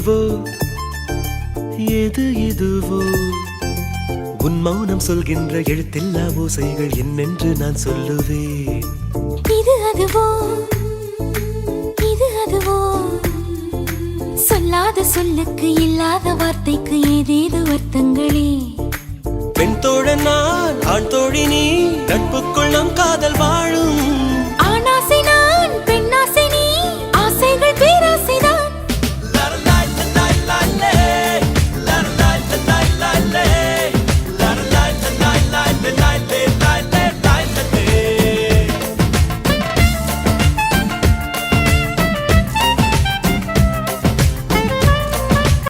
இதுவோ எது இதுவோ உன் மௌனம் சொல்கின்ற எழுத்தில்லா ஓசைகள் என்னென்று நான் சொல்லுவேன். இது அதுவோ இது அதுவோ சொல்லாத சொல்லுக்கு இல்லாத வார்த்தைக்கு ஏதேது அர்த்தங்களே. பெண் தோழன் நான் ஆண் தோழி நீ நட்புக்குள் நம் காதல் வாழும்.